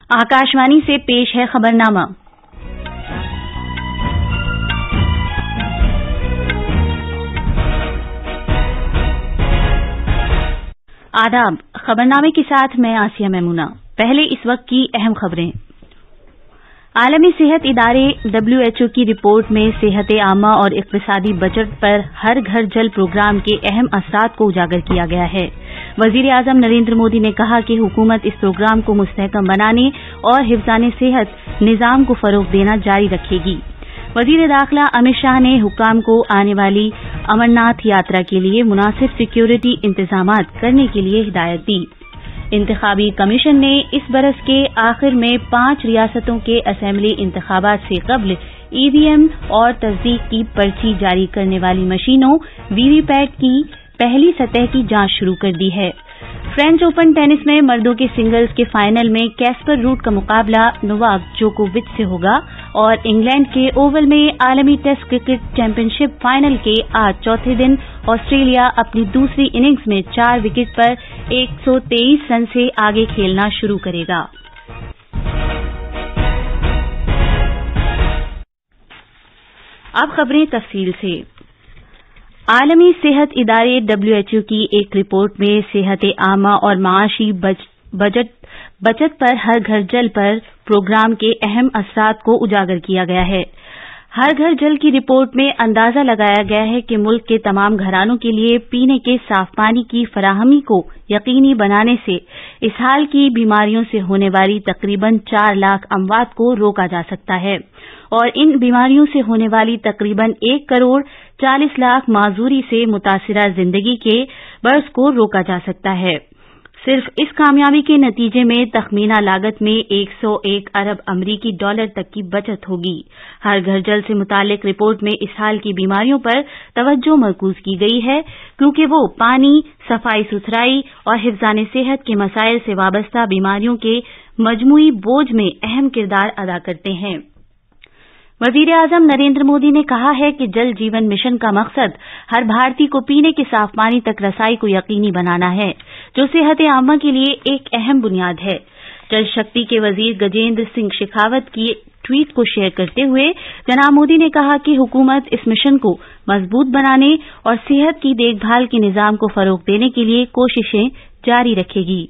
आकाशवाणी से पेश है खबरनामा। आदाब। खबरनामे के साथ मैं आसिया मैमूना। पहले इस वक्त की अहम खबरें। आलमी सेहत इदारे WHO की रिपोर्ट में सेहत आमा और इक्तिसादी बजट पर हर घर जल प्रोग्राम के अहम असरात को उजागर किया गया है। वजीर आजम नरेंद्र मोदी ने कहा कि हुकूमत इस प्रोग्राम को मुस्तहकम बनाने और हिफ्ज़ान सेहत निज़ाम को फरोग़ देना जारी रखेगी। वजीर दाखिला अमित शाह ने हुक्काम को आने वाली अमरनाथ यात्रा के लिए मुनासिब सिक्योरिटी इंतजामात करने के लिए हिदायत दी। इंतखाबी कमीशन ने इस बरस के आखिर में 5 रियासतों के असेंबली इंतखाबात से कबल EVM और तस्दीक की पर्ची जारी करने वाली मशीनों वीवीपैट की पहली सतह की जांच शुरू कर दी है। फ्रेंच ओपन टेनिस में मर्दों के सिंगल्स के फाइनल में कैस्पर रूड का मुकाबला नोवाक जोकोविच से होगा और इंग्लैंड के ओवल में आलमी टेस्ट क्रिकेट चैंपियनशिप फाइनल के आज चौथे दिन ऑस्ट्रेलिया अपनी दूसरी इनिंग्स में 4 विकेट पर 123 रन से आगे खेलना शुरू करेगा। अब खबरें तफसील से। आलमी सेहत इदारे WHO की एक रिपोर्ट में सेहत आमा और माशी बचत पर हर घर जल पर प्रोग्राम के अहम असरात को उजागर किया गया है। हर घर जल की रिपोर्ट में अंदाजा लगाया गया है कि मुल्क के तमाम घरानों के लिए पीने के साफ पानी की फराहमी को यकीनी बनाने से इस हाल की बीमारियों से होने वाली तकरीबन 4 लाख अमवात को रोका जा सकता है और इन बीमारियों से होने वाली तकरीबन 1 करोड़ 40 लाख माजूरी से मुतासिरा जिंदगी के बर्स को रोका जा सकता है। सिर्फ इस कामयाबी के नतीजे में तखमीना लागत में 101 अरब अमरीकी डॉलर तक की बचत होगी। हर घर जल से मुतालिक रिपोर्ट में इस हाल की बीमारियों पर तवज्जो मरकूज की गई है क्योंकि वो पानी, सफाई सुथराई और हिफ्ज़ान सेहत के मसाइल से वाबस्ता बीमारियों के मजमूई बोझ में अहम किरदार अदा करते हैं। वजीर आजम नरेंद्र मोदी ने कहा है कि जल जीवन मिशन का मकसद हर भारतीय को पीने के साफ पानी तक रसाई को यकीनी बनाना है, जो सेहत आमा के लिए एक अहम बुनियाद है। जल शक्ति के वजीर गजेंद्र सिंह शेखावत की ट्वीट को शेयर करते हुए जनाब मोदी ने कहा कि हुकूमत इस मिशन को मजबूत बनाने और सेहत की देखभाल के निजाम को फरोग देने के लिए कोशिशें जारी रखेगी।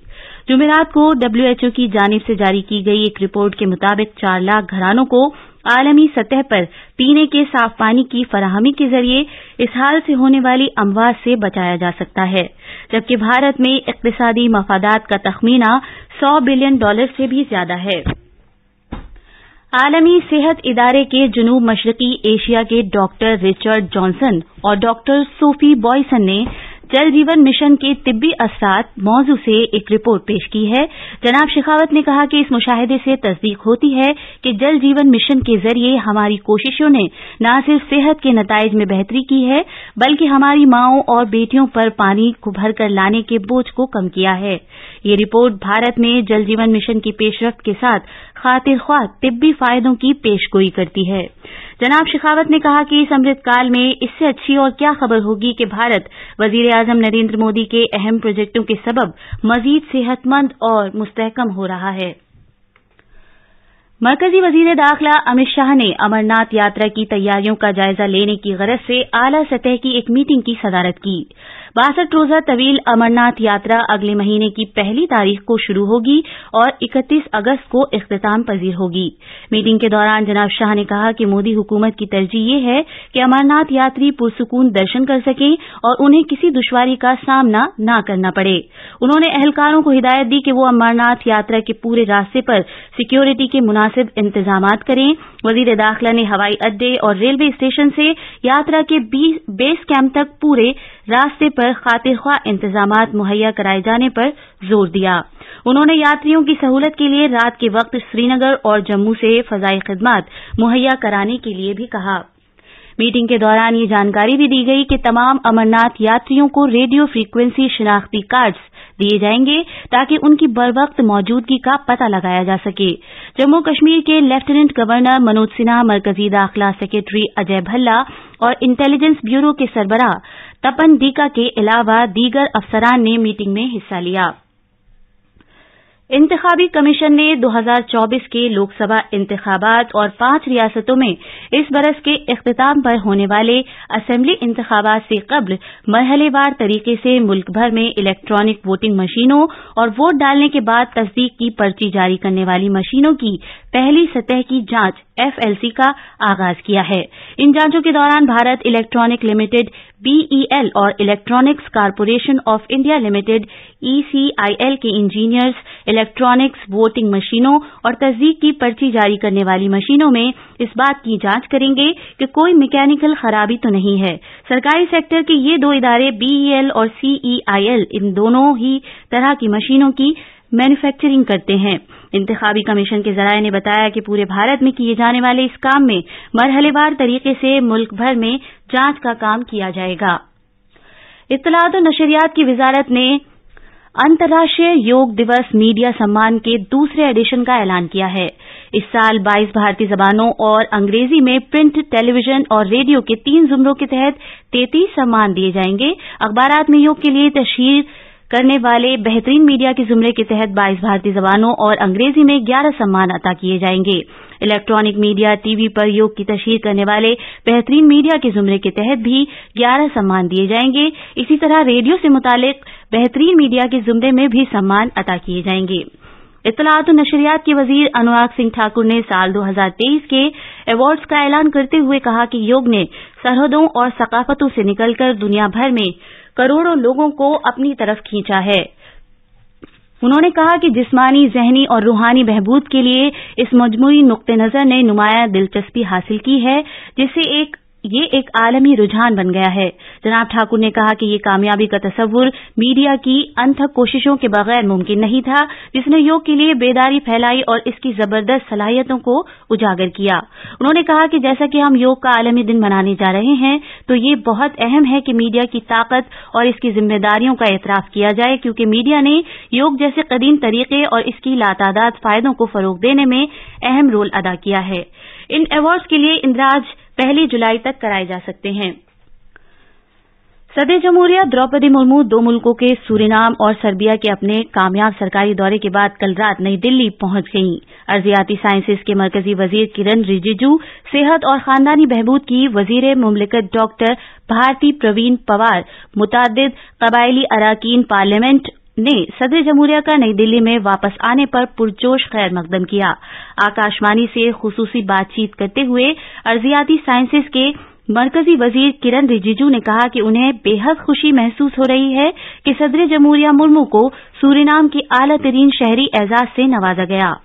जुमेरात को WHO की जानिब से जारी की गई एक रिपोर्ट के मुताबिक 4 लाख घरानों को आलमी सतह पर पीने के साफ पानी की फराहमी के जरिए इस हाल से होने वाली अमवात से बचाया जा सकता है, जबकि भारत में इक्तिसादी मफादात का तखमीना $100 बिलियन से भी ज्यादा है। आलमी सेहत इदारे के जुनूब मशरकी एशिया के डॉक्टर रिचर्ड जॉनसन और डॉक्टर सोफी बॉयसन ने जल जीवन मिशन के तिब्बी असरात मौजू से एक रिपोर्ट पेश की है। जनाब शेखावत ने कहा कि इस मुशाहिदे से तस्दीक होती है कि जल जीवन मिशन के जरिए हमारी कोशिशों ने न सिर्फ सेहत के नताइज में बेहतरी की है बल्कि हमारी माओं और बेटियों पर पानी को भरकर लाने के बोझ को कम किया है। ये रिपोर्ट भारत में जल जीवन मिशन की पेशरफ्त के साथ खातिर ख्वाह तिब्बी फायदों की पेशगोई करती है। जनाब शेखावत ने कहा कि इस अमृतकाल में इससे अच्छी और क्या खबर होगी कि भारत वजीर आजम नरेंद्र मोदी के अहम प्रोजेक्टों के सबब मजीद सेहतमंद और मुस्तहकम हो रहा है। मरकजी वजीर दाखिला अमित शाह ने अमरनाथ यात्रा की तैयारियों का जायजा लेने की गरज से आला सतह की एक मीटिंग की सदारत की। 62 रोजा तवील अमरनाथ यात्रा अगले महीने की 1 तारीख को शुरू होगी और 31 अगस्त को इख्तिताम पजीर होगी। मीटिंग के दौरान जनाब शाह ने कहा कि मोदी हुकूमत की तरजीह ये है कि अमरनाथ यात्री पुरसुकून दर्शन कर सकें और उन्हें किसी दुश्वारी का सामना न करना पड़े। उन्होंने अहलकारों को हिदायत दी कि वो अमरनाथ यात्रा के पूरे रास्ते पर सिक्योरिटी के मुनासिब इंतजामात करें। वजीर दाखिला ने हवाई अड्डे और रेलवे स्टेशन से यात्रा के बेस कैंप तक पूरे रास्ते पर खातिर ख्वाह इंतजामात मुहैया कराए जाने पर जोर दिया। उन्होंने यात्रियों की सहूलत के लिए रात के वक्त श्रीनगर और जम्मू से फजाई खिदमत मुहैया कराने के लिए भी कहा। मीटिंग के दौरान ये जानकारी भी दी गई कि तमाम अमरनाथ यात्रियों को रेडियो फ्रीक्वेंसी शिनाख्ती कार्ड्स दिए जाएंगे ताकि उनकी बरवक्त मौजूदगी का पता लगाया जा सके। जम्मू कश्मीर के लेफ्टिनेंट गवर्नर मनोज सिन्हा, मरकजी दाखिला सेक्रेटरी अजय भल्ला और इंटेलिजेंस ब्यूरो के सरबराह तपन डीका के अलावा दीगर अफसरान ने मीटिंग में हिस्सा लिया। इंतखाबी कमीशन ने 2024 के लोकसभा इंतखाबात और 5 रियासतों में इस बरस के इख्तिताम पर होने वाले असेंबली इंतखाबात से कब्ल मरहलेवार तरीके से मुल्क भर में इलेक्ट्रॉनिक वोटिंग मशीनों और वोट डालने के बाद तस्दीक की पर्ची जारी करने वाली मशीनों की पहली सतह की जांच FLC का आगाज किया है। इन जांचों के दौरान भारत इलेक्ट्रॉनिक लिमिटेड BEL और electronics corporation of India limited ECIL के इंजीनियर्स इलेक्ट्रॉनिक्स वोटिंग मशीनों और तस्दीक की पर्ची जारी करने वाली मशीनों में इस बात की जांच करेंगे कि कोई मैकेनिकल खराबी तो नहीं है। सरकारी सेक्टर के ये दो इदारे BEL और CEIL इन दोनों ही तरह की मशीनों की मैन्युफैक्चरिंग करते हैं। इंतखाबी कमीशन के जराये ने बताया कि पूरे भारत में किए जाने वाले इस काम में मरहलेवार तरीके से मुल्क भर में जांच का काम किया जाएगा। इत्तलात और नशरियात की वजारत ने अंतर्राष्ट्रीय योग दिवस मीडिया सम्मान के दूसरे एडिशन का ऐलान किया है। इस साल 22 भारतीय जबानों और अंग्रेजी में प्रिंट, टेलीविजन और रेडियो के 3 जुमरों के तहत 33 सम्मान दिए जाएंगे। अखबारात में योग के लिए तशहीर करने वाले बेहतरीन मीडिया के जुमरे के तहत 22 भारतीय जबानों और अंग्रेजी में 11 सम्मान अता किए जाएंगे। इलेक्ट्रॉनिक मीडिया, टीवी पर योग की तशहीर करने वाले बेहतरीन मीडिया के जुमरे के तहत भी 11 सम्मान दिए जाएंगे। इसी तरह रेडियो से मुतालिक बेहतरीन मीडिया के जुमरे में भी सम्मान अता किए जाएंगे। इत्तलात और नशरियात के वजीर अनुराग सिंह ठाकुर ने साल 2023 के अवार्ड्स का ऐलान करते हुए कहा कि योग ने सरहदों और सकाफतों से निकलकर दुनिया भर में करोड़ों लोगों को अपनी तरफ खींचा है। उन्होंने कहा कि जिस्मानी, ज़हनी और रूहानी बहबूद के लिए इस मजमूई नुक्ते नजर ने नुमायां दिलचस्पी हासिल की है, जिससे ये एक आलमी रुझान बन गया है। जनाब ठाकुर ने कहा कि ये कामयाबी का तसव्वुर मीडिया की अनथक कोशिशों के बगैर मुमकिन नहीं था, जिसने योग के लिए बेदारी फैलाई और इसकी जबरदस्त सलाहियतों को उजागर किया। उन्होंने कहा कि जैसा कि हम योग का आलमी दिन मनाने जा रहे हैं, तो ये बहुत अहम है कि मीडिया की ताकत और इसकी जिम्मेदारियों का एतराफ किया जाए, क्योंकि मीडिया ने योग जैसे कदीम तरीके और इसकी लातादाद फायदों को फरोग देने में अहम रोल अदा किया है। इन अवार्ड्स के लिए इंदराज 1 जुलाई तक कराए जा सकते हैं। सदर जमहूरिया द्रौपदी मुर्मू 2 मुल्कों के सूरीनाम और सर्बिया के अपने कामयाब सरकारी दौरे के बाद कल रात नई दिल्ली पहुंच गईं। अर्जियाती साइंसेज के मरकजी वजीर किरण रिजिजू, सेहत और खानदानी बहबूद की वजीर मुमलिकत डॉक्टर भारती प्रवीण पवार, मुतादिद कबायली अराकीन पार्लियामेंट ने सदर जमहूरिया का नई दिल्ली में वापस आने पर पुरजोश खैर मकदम किया। आकाशवाणी से खुसूसी बातचीत करते हुए अर्जियाती साइंसेज के मरकजी वजीर किरण रिजिजू ने कहा कि उन्हें बेहद खुशी महसूस हो रही है कि सदर जमहूरिया मुर्मू को सूरीनाम के आला तरीन शहरी एजाज से नवाजा गया।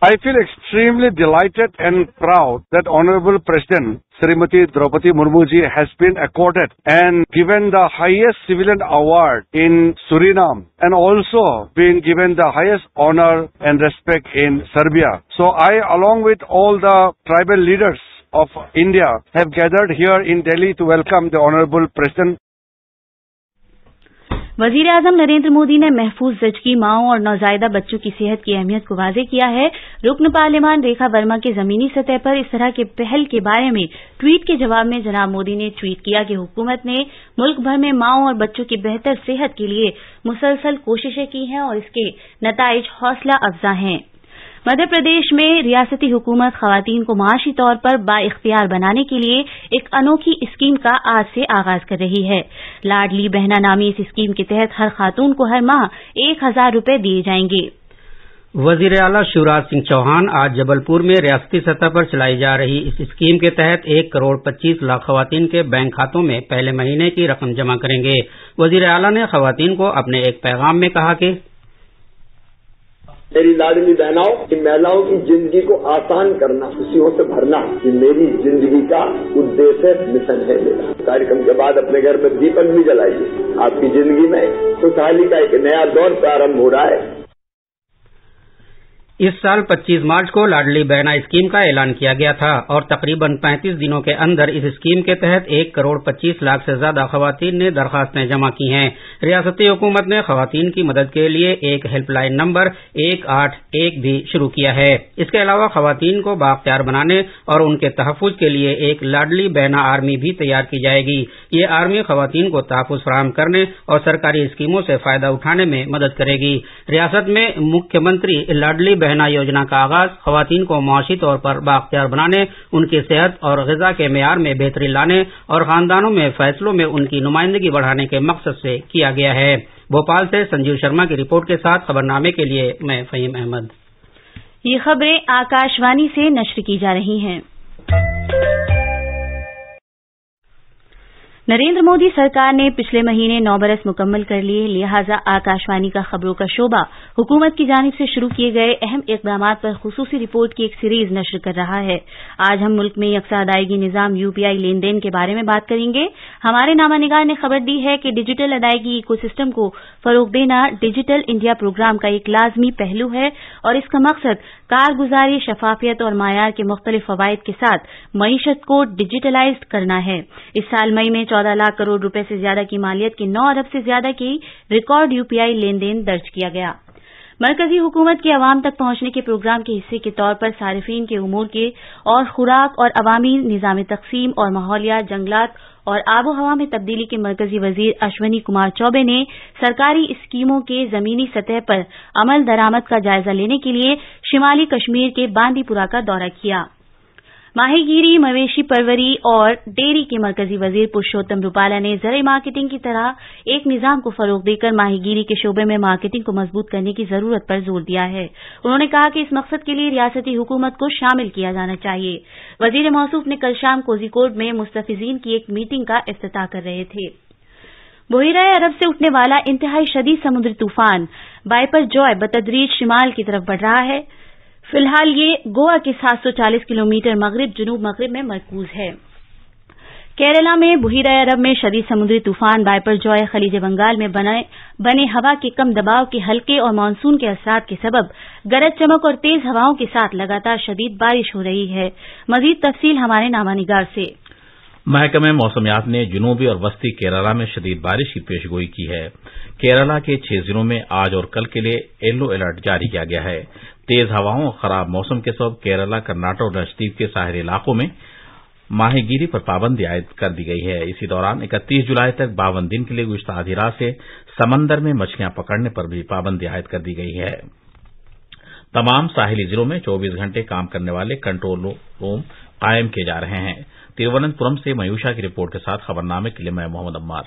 I feel extremely delighted and proud that Honorable President Srimati Draupadi Murmu ji has been accorded and given the highest civilian award in Suriname and also been given the highest honor and respect in Serbia. So I, along with all the tribal leaders of India, have gathered here in Delhi to welcome the Honorable President. वजीर आजम नरेंद्र मोदी ने महफूज ज़चगी माओं और नौज़ायदा बच्चों की सेहत की अहमियत को वाज़ेह किया है। रुकन पार्लियामान रेखा वर्मा के जमीनी सतह पर इस तरह के पहल के बारे में ट्वीट के जवाब में जनाब मोदी ने ट्वीट किया कि हुकूमत ने मुल्क भर में माओं और बच्चों की बेहतर सेहत के लिए मुसलसल कोशिशें की हैं और इसके नताइज हौसला अफजा हैं। मध्य प्रदेश में रियासती हुकूमत खवातीन को माशी तौर पर बाइख्तियार बनाने के लिए एक अनोखी स्कीम का आज से आगाज कर रही है। लाडली बहना नामी इस स्कीम के तहत हर खातून को हर माह 1,000 रुपए दिए जाएंगे। वजीर आला शिवराज सिंह चौहान आज जबलपुर में रियासती सतह पर चलाई जा रही इस स्कीम के तहत 1 करोड़ 25 लाख खवातीन के बैंक खातों में पहले महीने की रकम जमा करेंगे। वजीर आला ने खवातीन को अपने एक पैगाम में कहा कि मेरी लाडली बहनाओं की महिलाओं की जिंदगी को आसान करना, खुशियों से भरना, ये मेरी जिंदगी का उद्देश्य मिशन है। मेरा कार्यक्रम के बाद अपने घर में दीपक भी जलाइए। आपकी जिंदगी में खुशहाली का एक नया दौर प्रारंभ हो रहा है। इस साल 25 मार्च को लाडली बहना स्कीम का ऐलान किया गया था और तकरीबन 35 दिनों के अंदर इस स्कीम के तहत 1 करोड़ 25 लाख से ज्यादा खवातीन ने दरखास्तें जमा की हैं। रियासती हुकूमत ने खवातीन की मदद के लिए एक हेल्पलाइन नंबर 181 भी शुरू किया है। इसके अलावा खवातीन को बाख्तियार बनाने और उनके तहफ़्फ़ुज़ के लिए एक लाडली बहना आर्मी भी तैयार की जाएगी। ये आर्मी खवातीन को तहफ़्फ़ुज़ फराहम करने और सरकारी स्कीमों से फायदा उठाने में मदद करेगी। रियासत में मुख्यमंत्री लाडली बहना योजना का आगाज खवातीन को मुआशी तौर पर बाख्तियार बनाने, उनकी सेहत और ग़िज़ा के मेयार में बेहतरी लाने और खानदानों में फैसलों में उनकी नुमाइंदगी बढ़ाने के मकसद से किया गया है। भोपाल से संजीव शर्मा की रिपोर्ट के साथ खबरनामे के लिए मैं फ़हीम अहमद। ये खबरें आकाशवाणी से नश्र की जा रही हैं। नरेंद्र मोदी सरकार ने पिछले महीने 9 बरस मुकम्मल कर लिए, लिहाजा आकाशवाणी का खबरों का शोबा हुकूमत की जानिब से शुरू किए गए अहम इक़दामात पर खुसूसी रिपोर्ट की एक सीरीज नश्र कर रहा है। आज हम मुल्क में यकसा अदायगी निज़ाम यूपीआई लेन देन के बारे में बात करेंगे। हमारे नामानिगार ने खबर दी है कि डिजिटल अदायगी इकोसिस्टम को फरोग देना डिजिटल इंडिया प्रोग्राम का एक लाजमी पहलू है और इसका मकसद कारगुजारी, शफाफियत और मायार के मुख्तलिफ फवाइद के साथ मईशत को डिजिटलाइज्ड करना है। इस साल मई में 14 लाख करोड़ रुपए से ज्यादा की मालियत के 9 अरब से ज्यादा की रिकॉर्ड यूपीआई लेन देन दर्ज किया गया। मरकजी हुकूमत के अवाम तक पहुंचने के प्रोग्राम के हिस्से के तौर पर सारिफीन के उमूर के और खुराक और अवामी निज़ाम तक़सीम और माहौलियात, जंगलात और आबो हवा में तब्दीली के मरकजी वजीर अश्वनी कुमार चौबे ने सरकारी स्कीमों के जमीनी सतह पर अमल दरामद का जायजा लेने के लिए शिमाली कश्मीर के बांदीपुरा का दौरा किया। माहीगीरी, मवेशी परवरी और डेयरी के मरकजी वजीर पुरुषोत्तम रूपाला ने ज़राई मार्केटिंग की तरह एक निज़ाम को फरोग देकर माहीगीरी के शोबे में मार्केटिंग को मजबूत करने की जरूरत पर जोर दिया है। उन्होंने कहा कि इस मकसद के लिए रियासती हुकूमत को शामिल किया जाना चाहिए। वजीर मौसूफ ने कल शाम कोझिकोड में मुस्तफिजीन की एक मीटिंग का इफ्तिताह कर रहे थे। बुहिरा अरब से उठने वाला इंतहाई शदीद समुद्री तूफान बाइपर जॉय बतदरीज शिमाल की तरफ बढ़ रहा है। फिलहाल ये गोवा के 740 किलोमीटर मगरिब जनूब मगरिब में मरकूज है। केरला में बुहिरा अरब में शदीद समुद्री तूफान बाइपर जॉय खलीज बंगाल में बने हवा के कम दबाव के हल्के और मानसून के असरात के सबब गरज चमक और तेज हवाओं के साथ लगातार शदीद बारिश हो रही है। मजीद तफसील हमारे नामानिगार से। महकमे मौसमियात ने जनूबी और वस्ती केरला में शदीद बारिश की पेशगोई की है। केरला के 6 जिलों में आज और कल के लिए येलो अलर्ट जारी किया गया है। तेज हवाओं और खराब मौसम के सबब केरला, कर्नाटक और लक्षद्वीप के साहिली इलाकों में माहीगीरी पर पाबंदी आयद कर दी गई है। इसी दौरान 31 जुलाई तक 52 दिन के लिए गुज़िश्ता आधी रात से समंदर में मछलियां पकड़ने पर भी पाबंदी आयद कर दी गई है। तमाम साहिली जिलों में 24 घंटे काम करने वाले कंट्रोल रूम कायम किए जा रहे हैं। तिरुवनंतपुरम से मयूषा की रिपोर्ट के साथ खबरनामे के लिए मैं मोहम्मद अम्मार।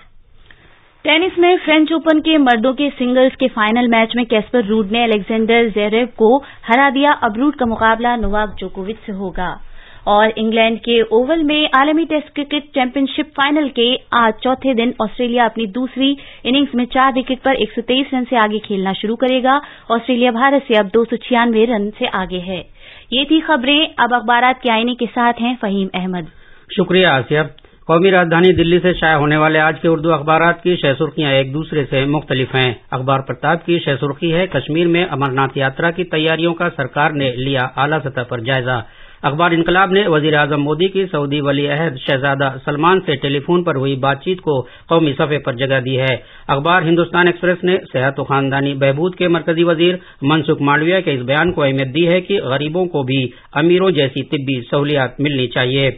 टेनिस में फ्रेंच ओपन के मर्दों के सिंगल्स के फाइनल मैच में कैस्पर रूड ने अलेक्जेंडर ज़वेरेव को हरा दिया। अब रूड का मुकाबला नोवाक जोकोविच से होगा। और इंग्लैंड के ओवल में आलमी टेस्ट क्रिकेट चैंपियनशिप फाइनल के आज चौथे दिन ऑस्ट्रेलिया अपनी दूसरी इनिंग्स में 4 विकेट पर 123 रन से आगे खेलना शुरू करेगा। ऑस्ट्रेलिया भारत से अब 296 रन से आगे है। ये थी खबरें। अब अखबारात के आईने के साथ हैं फ़हीम अहमद। शुक्रिया आसिया। कौमी राजधानी दिल्ली से शाया होने वाले आज के उर्दू अखबारात की शह सुर्खियां एक दूसरे से मुख्तलिफ हैं। अखबार प्रताप की शह सुर्खी है, कश्मीर में अमरनाथ यात्रा की तैयारियों का सरकार ने लिया आला सतह पर जायजा। अखबार इनकलाब ने वजीर आजम मोदी की सऊदी वली अहद शहजादा सलमान से टेलीफोन पर हुई बातचीत को कौमी सफ़े पर जगह दी है। अखबार हिंदुस्तान एक्सप्रेस ने सेहत और खानदानी बहबूद के मरकजी वजीर मनसुख मांडविया के इस बयान को अहमियत दी है कि गरीबों को भी अमीरों जैसी तिब्बी सहूलियात मिलनी चाहिए।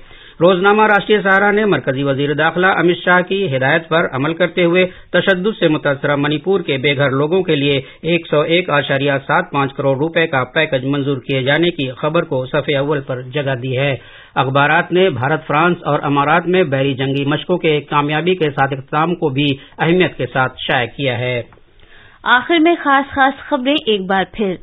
रोजनामा राष्ट्रीय सहारा ने मरकजी वजीर दाखिला अमित शाह की हिदायत पर अमल करते हुए तशद्दुद से मुतासरा मणिपुर के बेघर लोगों के लिए 101.75 करोड़ रुपए का पैकेज मंजूर किए जाने की खबर को सफ़े अव्वल पर जगह दी है। अखबारात ने भारत, फ्रांस और अमारात में बहरी जंगी मशकों के कामयाबी के साथ इख्तिताम को भी अहमियत के साथ शाया किया है। आखिर में खास खबरें एक बार फिर।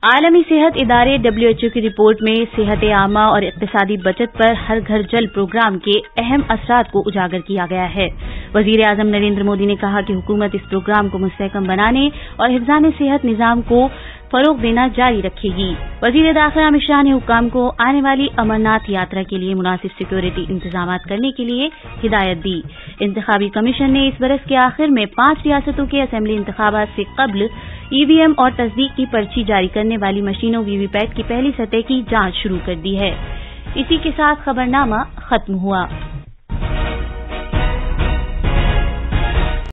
आलमी सेहत इदारे WHO की रिपोर्ट में सेहत आमा और इक्तिसादी बचत पर हर घर जल प्रोग्राम के अहम असरात को उजागर किया गया है। वजीर आजम नरेंद्र मोदी ने कहा कि हुकूमत इस प्रोग्राम को मुस्तहकम बनाने और हिफ्ज़ान सेहत निज़ाम को फरोग देना जारी रखेगी। वजीर दाखिला अमित शाह ने हुक्काम को आने वाली अमरनाथ यात्रा के लिए मुनासिब सिक्योरिटी इंतजाम करने के लिए हिदायत दी। इंतखाबी कमीशन ने इस बरस के आखिर में 5 रियासतों के असेंबली इंतखाबात से कबल ईवीएम और तस्दीक की पर्ची जारी करने वाली मशीनों वीवीपैट की पहली सतह की जांच शुरू कर दी है। इसी के साथ खबरनामा खत्म हुआ।